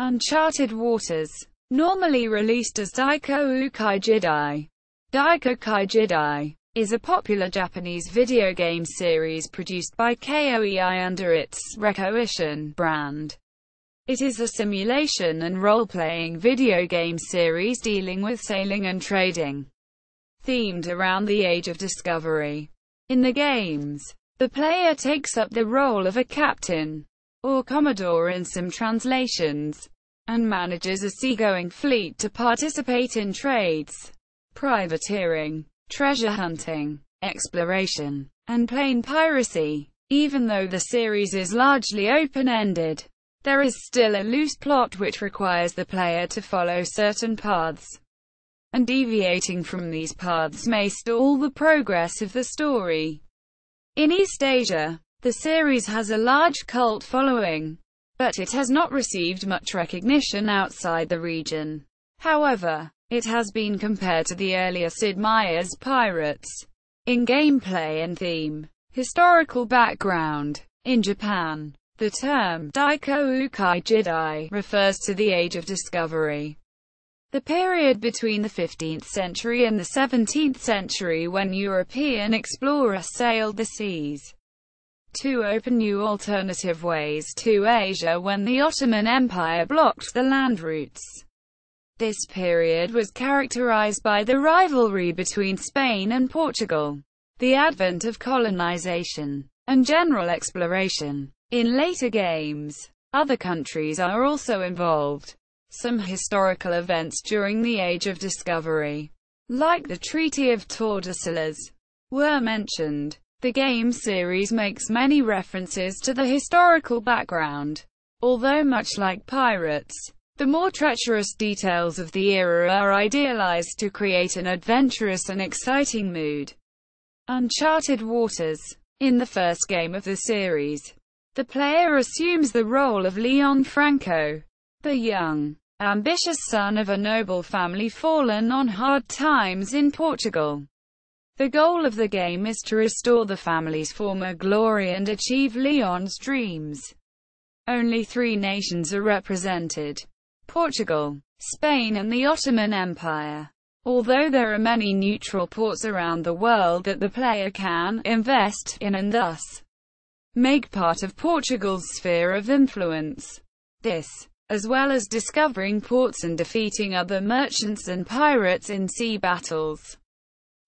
Uncharted Waters, normally released as Daikoukai Jidai. Daikoukai Jidai is a popular Japanese video game series produced by Koei under its Rekoeition brand. It is a simulation and role-playing video game series dealing with sailing and trading, themed around the Age of Discovery. In the games, the player takes up the role of a captain, or commodore in some translations, and manages a seagoing fleet to participate in trades, privateering, treasure hunting, exploration, and plane piracy. Even though the series is largely open-ended, there is still a loose plot which requires the player to follow certain paths, and deviating from these paths may stall the progress of the story. In East Asia, the series has a large cult following, but it has not received much recognition outside the region. However, it has been compared to the earlier Sid Meier's Pirates in gameplay and theme. Historical background. In Japan, the term Daikoukai Jidai refers to the Age of Discovery, the period between the 15th century and the 17th century when European explorers sailed the seas to open new alternative ways to Asia when the Ottoman Empire blocked the land routes. This period was characterized by the rivalry between Spain and Portugal, the advent of colonization, and general exploration. In later games, other countries are also involved. Some historical events during the Age of Discovery, like the Treaty of Tordesillas, were mentioned. The game series makes many references to the historical background. Although much like Pirates, the more treacherous details of the era are idealized to create an adventurous and exciting mood. Uncharted Waters. In the first game of the series, the player assumes the role of Leon Franco, the young, ambitious son of a noble family fallen on hard times in Portugal. The goal of the game is to restore the family's former glory and achieve Leon's dreams. Only 3 nations are represented: Portugal, Spain and the Ottoman Empire. Although there are many neutral ports around the world that the player can invest in and thus make part of Portugal's sphere of influence. This, as well as discovering ports and defeating other merchants and pirates in sea battles,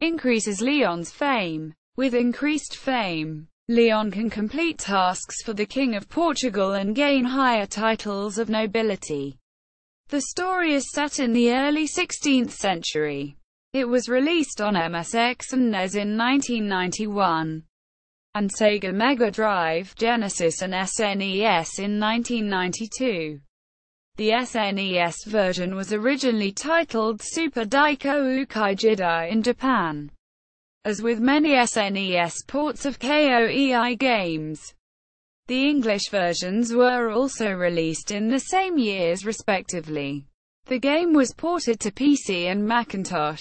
increases Leon's fame. With increased fame, Leon can complete tasks for the King of Portugal and gain higher titles of nobility. The story is set in the early 16th century. It was released on MSX and NES in 1991, and Sega Mega Drive, Genesis and SNES in 1992. The SNES version was originally titled Super Daikoukai Jidai in Japan. As with many SNES ports of Koei games, the English versions were also released in the same years respectively. The game was ported to PC and Macintosh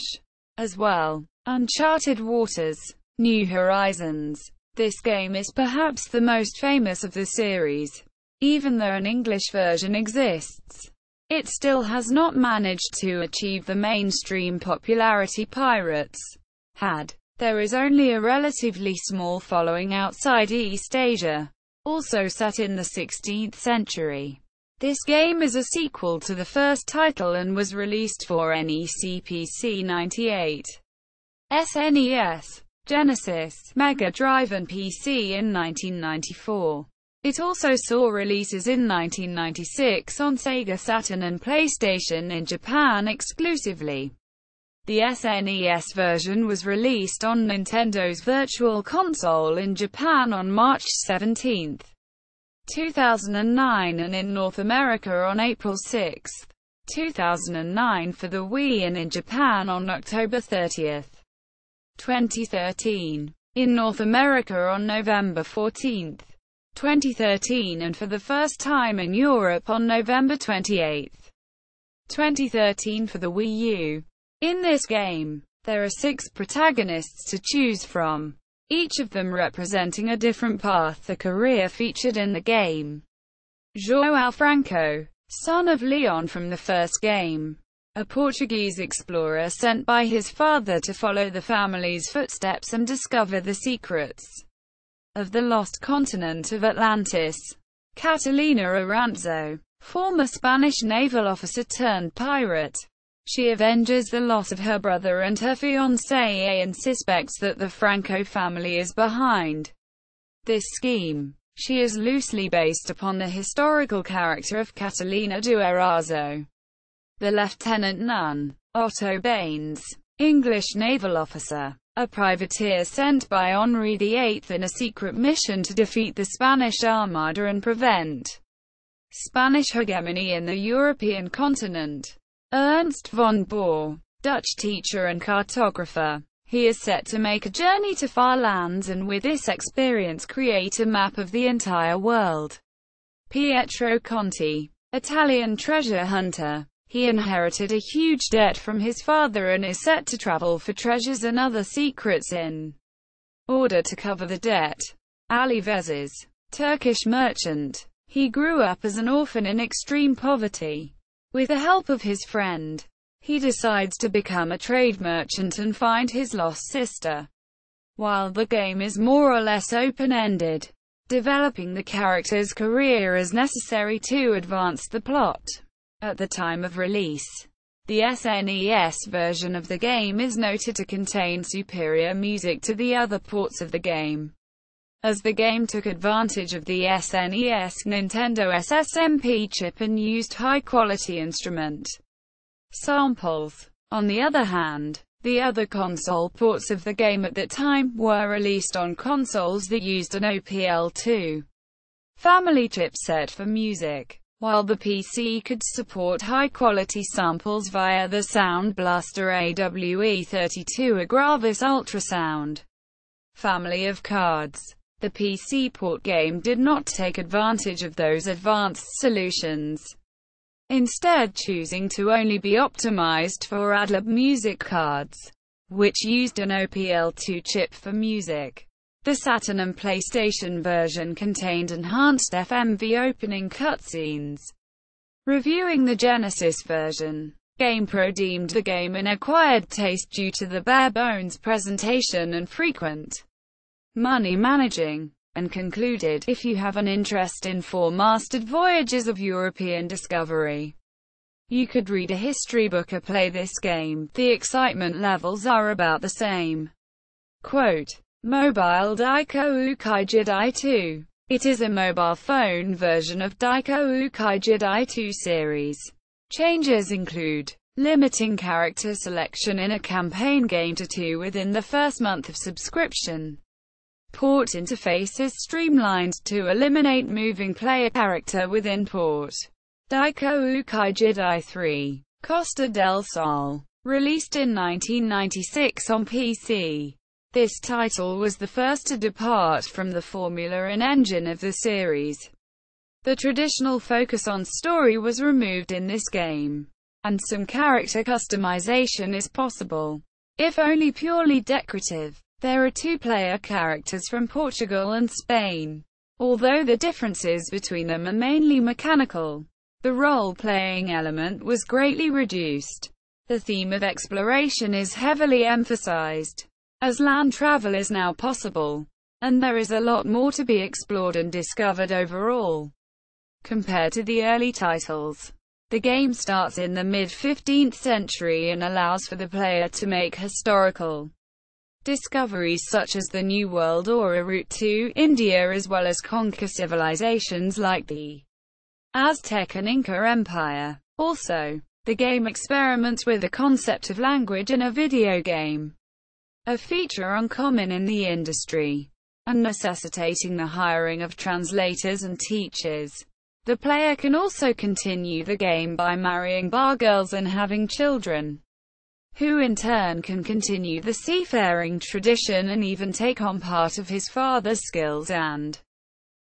as well. Uncharted Waters. New Horizons. This game is perhaps the most famous of the series. Even though an English version exists, it still has not managed to achieve the mainstream popularity Pirates had. There is only a relatively small following outside East Asia. Also set in the 16th century, this game is a sequel to the first title and was released for NEC PC 98, SNES, Genesis, Mega Drive and PC in 1994. It also saw releases in 1996 on Sega Saturn and PlayStation in Japan exclusively. The SNES version was released on Nintendo's Virtual Console in Japan on March 17, 2009 and in North America on April 6, 2009 for the Wii and in Japan on October 30, 2013. In North America on November 14, 2013 and for the first time in Europe on November 28, 2013 for the Wii U. In this game, there are 6 protagonists to choose from, each of them representing a different path or career featured in the game. João Franco, son of Leon from the first game, a Portuguese explorer sent by his father to follow the family's footsteps and discover the secrets of the lost continent of Atlantis. Catalina Aranzo, former Spanish naval officer turned pirate. She avenges the loss of her brother and her fiancé and suspects that the Franco family is behind this scheme. She is loosely based upon the historical character of Catalina Duerazo, the lieutenant nun. Otto Baines, English naval officer, a privateer sent by Henri VIII in a secret mission to defeat the Spanish Armada and prevent Spanish hegemony in the European continent. Ernst von Bohr, Dutch teacher and cartographer. He is set to make a journey to far lands and with this experience create a map of the entire world. Pietro Conti, Italian treasure hunter. He inherited a huge debt from his father and is set to travel for treasures and other secrets in order to cover the debt. Ali Vezes, Turkish merchant. He grew up as an orphan in extreme poverty. With the help of his friend, he decides to become a trade merchant and find his lost sister. While the game is more or less open-ended, developing the character's career is necessary to advance the plot. At the time of release, the SNES version of the game is noted to contain superior music to the other ports of the game, as the game took advantage of the SNES Nintendo SSMP chip and used high-quality instrument samples. On the other hand, the other console ports of the game at that time were released on consoles that used an OPL2 family chipset for music, while the PC could support high-quality samples via the Sound Blaster AWE32 Agravis Ultrasound family of cards. The PC port game did not take advantage of those advanced solutions, instead choosing to only be optimized for ADLAB music cards, which used an OPL2 chip for music. The Saturn and PlayStation version contained enhanced FMV opening cutscenes. Reviewing the Genesis version, GamePro deemed the game an acquired taste due to the bare-bones presentation and frequent money managing, and concluded, if you have an interest in four mastered voyages of European discovery, you could read a history book or play this game. The excitement levels are about the same. Quote, Mobile Daikoukai Jidai 2. It is a mobile phone version of Daikoukai Jidai 2 series. Changes include limiting character selection in a campaign game to 2 within the first month of subscription. Port interface is streamlined to eliminate moving player character within port. Daikoukai Jidai 3. Costa del Sol. Released in 1996 on PC. This title was the first to depart from the formula and engine of the series. The traditional focus on story was removed in this game, and some character customization is possible, if only purely decorative. There are 2 player characters from Portugal and Spain. Although the differences between them are mainly mechanical, the role-playing element was greatly reduced. The theme of exploration is heavily emphasized, as land travel is now possible, and there is a lot more to be explored and discovered overall. Compared to the early titles, the game starts in the mid-15th century and allows for the player to make historical discoveries such as the New World or a route to India, as well as conquer civilizations like the Aztec and Inca Empire. Also, the game experiments with the concept of language in a video game, a feature uncommon in the industry, and necessitating the hiring of translators and teachers. The player can also continue the game by marrying bar girls and having children, who in turn can continue the seafaring tradition and even take on part of his father's skills and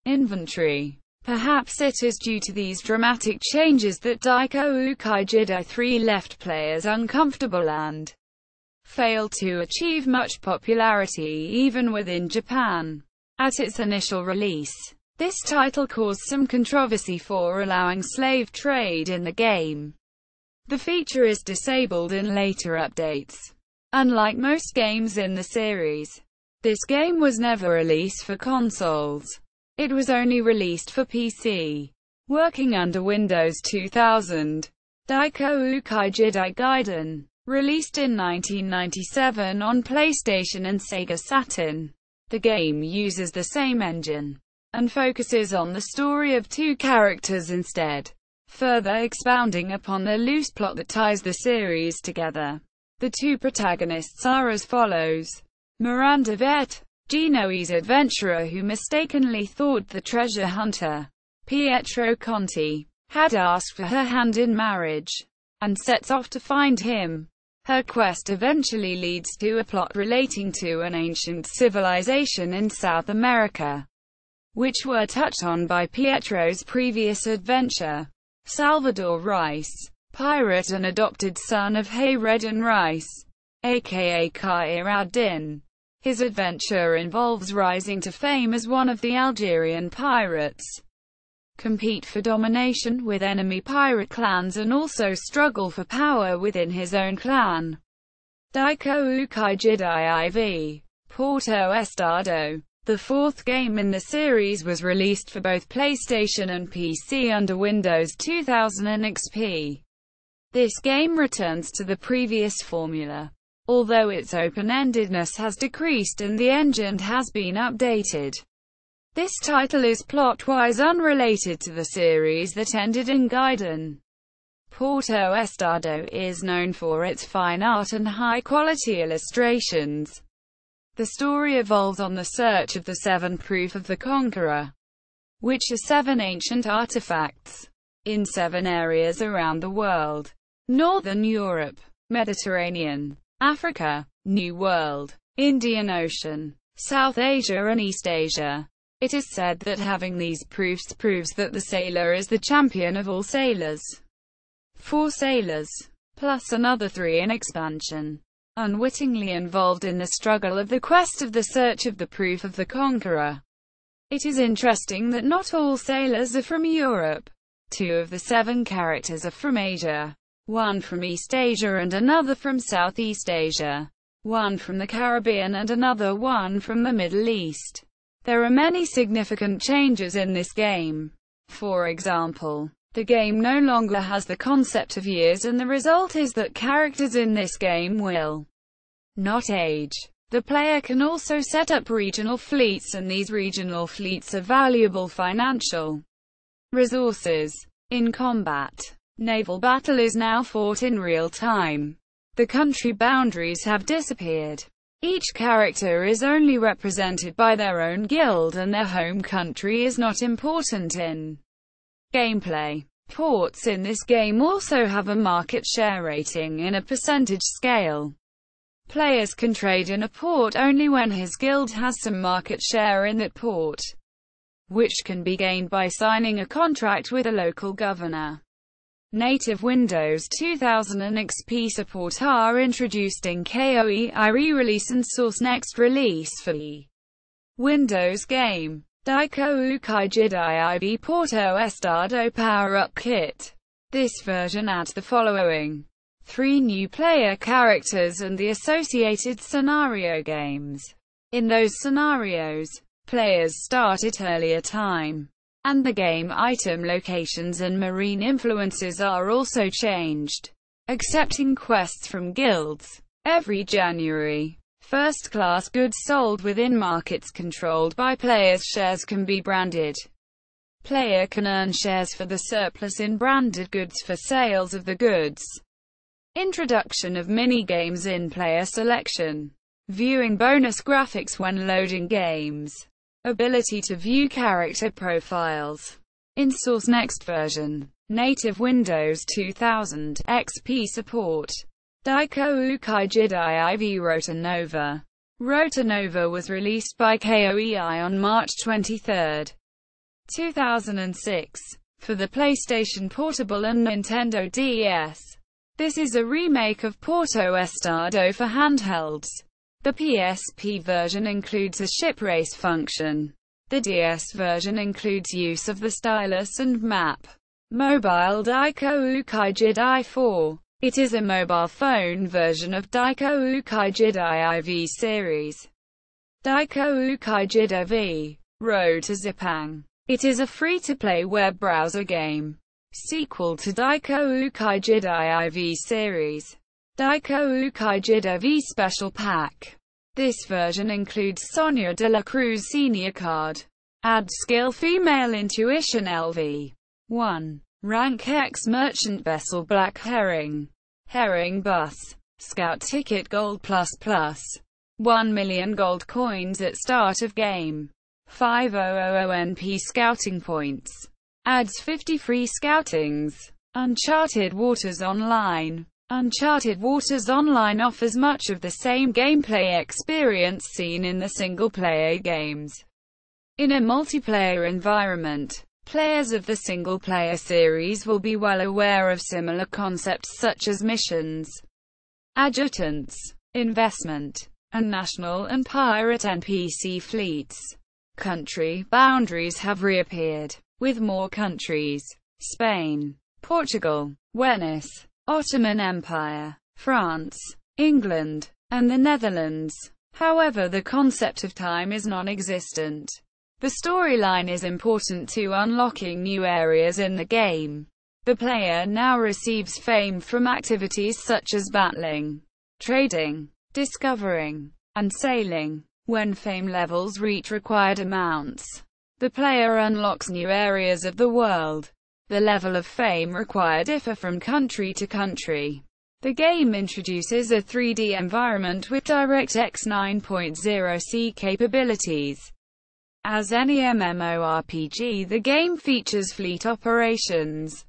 inventory. Perhaps it is due to these dramatic changes that Daikoukai Jidai 3 left players uncomfortable and failed to achieve much popularity even within Japan. At its initial release, This title caused some controversy for allowing slave trade in the game. The feature is disabled in later updates. Unlike most games in the series, this game was never released for consoles. It was only released for PC. Working under Windows 2000. Daikoukai Jidai Gaiden. Released in 1997 on PlayStation and Sega Saturn. The game uses the same engine and focuses on the story of two characters instead, further expounding upon the loose plot that ties the series together. The two protagonists are as follows. Miranda Vet, Genoese adventurer who mistakenly thought the treasure hunter, Pietro Conti, had asked for her hand in marriage, and sets off to find him. Her quest eventually leads to a plot relating to an ancient civilization in South America, which were touched on by Pietro's previous adventure. Salvador Rice, pirate and adopted son of Hayreddin Rice, aka Khair ad-Din. His adventure involves rising to fame as one of the Algerian pirates, compete for domination with enemy pirate clans and also struggle for power within his own clan. Daikoukai Jidai IV. Porto Estado. The fourth game in the series was released for both PlayStation and PC under Windows 2000 and XP. This game returns to the previous formula, although its open-endedness has decreased and the engine has been updated. This title is plot-wise unrelated to the series that ended in Gaiden. Porto Estado is known for its fine art and high-quality illustrations. The story evolves on the search of the seven Proof of the Conqueror, which are seven ancient artifacts, in seven areas around the world: Northern Europe, Mediterranean, Africa, New World, Indian Ocean, South Asia and East Asia. It is said that having these proofs proves that the sailor is the champion of all sailors. 4 sailors, plus another 3 in expansion, unwittingly involved in the struggle of the quest of the search of the Proof of the Conqueror. It is interesting that not all sailors are from Europe. 2 of the 7 characters are from Asia, 1 from East Asia and another from Southeast Asia, 1 from the Caribbean and another one from the Middle East. There are many significant changes in this game. For example, the game no longer has the concept of years, and the result is that characters in this game will not age. The player can also set up regional fleets, and these regional fleets are valuable financial resources. In combat, naval battle is now fought in real time. The country boundaries have disappeared. Each character is only represented by their own guild, and their home country is not important in gameplay. Ports in this game also have a market share rating in a percentage scale. Players can trade in a port only when his guild has some market share in that port, which can be gained by signing a contract with a local governor. Native Windows 2000 and XP support are introduced in Koei re-release and Source Next release for the Windows game. Daikoukai Jidai IV Porto Estado Power-Up Kit. This version adds the following: 3 new player characters and the associated scenario games. In those scenarios, players start at earlier time, and the game item locations and marine influences are also changed. Accepting quests from guilds. Every January, first-class goods sold within markets controlled by players' shares can be branded. Player can earn shares for the surplus in branded goods for sales of the goods. Introduction of mini-games in player selection. Viewing bonus graphics when loading games. Ability to view character profiles. In Source Next version. Native Windows 2000 XP support. Daikoukai Jidai IV Rota Nova. Rota Nova was released by Koei on March 23, 2006, for the PlayStation Portable and Nintendo DS. This is a remake of Porto Estado for handhelds. The PSP version includes a ship race function. The DS version includes use of the stylus and map. Mobile Daikoukai Jidai 4. It is a mobile phone version of Daikoukai Jidai IV series. Daikoukai Jidai V. Road to Zipang. It is a free-to-play web browser game. Sequel to Daikoukai Jidai IV series. Daikoukai Jidai V Special Pack. This version includes Sonia de la Cruz Senior Card. Add skill Female Intuition LV. 1. Rank X Merchant Vessel Black Herring. Herring Bus. Scout Ticket Gold ++. 1 million gold coins at start of game. 5,000 NP Scouting Points. Adds 50 free scoutings. Uncharted Waters Online. Uncharted Waters Online offers much of the same gameplay experience seen in the single-player games. In a multiplayer environment, players of the single-player series will be well aware of similar concepts such as missions, adjutants, investment, and national and pirate NPC fleets. Country boundaries have reappeared, with more countries: Spain, Portugal, Venice, Ottoman Empire, France, England, and the Netherlands. However, the concept of time is non-existent. The storyline is important to unlocking new areas in the game. The player now receives fame from activities such as battling, trading, discovering, and sailing. When fame levels reach required amounts, the player unlocks new areas of the world. The level of fame required differ from country to country. The game introduces a 3D environment with DirectX 9.0C capabilities. As any MMORPG, the game features fleet operations,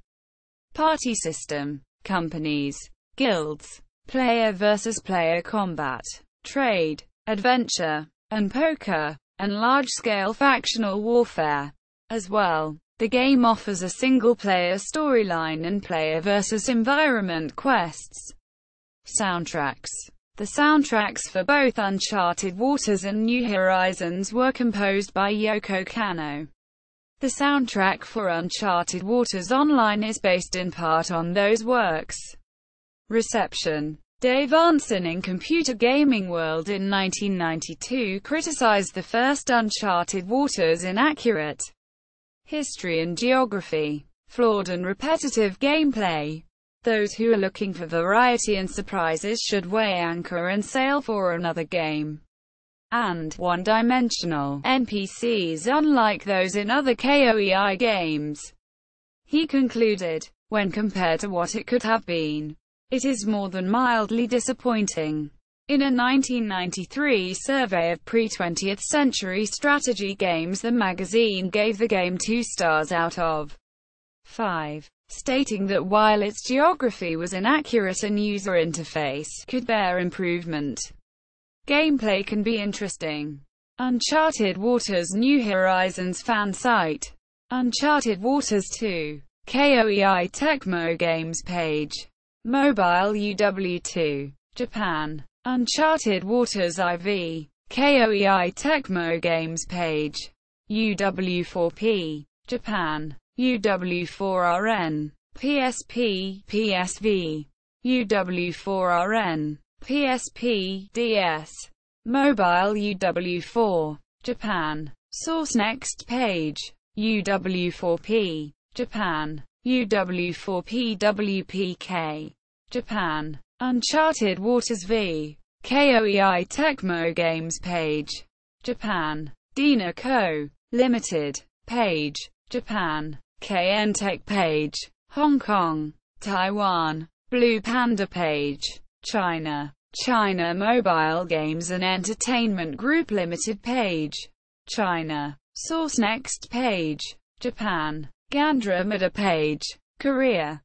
party system, companies, guilds, player versus player combat, trade, adventure, and poker, and large-scale factional warfare. As well, the game offers a single-player storyline and player versus environment quests. Soundtracks. The soundtracks for both Uncharted Waters and New Horizons were composed by Yoko Kanno. The soundtrack for Uncharted Waters Online is based in part on those works. Reception. Dave Arnson in Computer Gaming World in 1992 criticized the first Uncharted Waters' inaccurate history and geography, flawed and repetitive gameplay. Those who are looking for variety and surprises should weigh anchor and sail for another game. And one-dimensional NPCs unlike those in other Koei games. He concluded, when compared to what it could have been, it is more than mildly disappointing. In a 1993 survey of pre-20th century strategy games, the magazine gave the game 2 stars out of 5, stating that while its geography was inaccurate and user interface could bear improvement, gameplay can be interesting. Uncharted Waters New Horizons fan site. Uncharted Waters 2. Koei Tecmo Games page. Mobile UW2. Japan. Uncharted Waters IV. Koei Tecmo Games page. UW4P. Japan. UW4RN. PSP, PSV. UW4RN. PSP, DS. Mobile UW4. Japan. Source next page. UW4P. Japan. UW4P WPK. Japan. Uncharted Waters V. Koei Tecmo Games page. Japan. Dina Co. Limited. Page. Japan. KN Tech page. Hong Kong. Taiwan. Blue Panda page. China. China Mobile Games and Entertainment Group Limited page. China. Source next page. Japan. Gandramada page. Korea.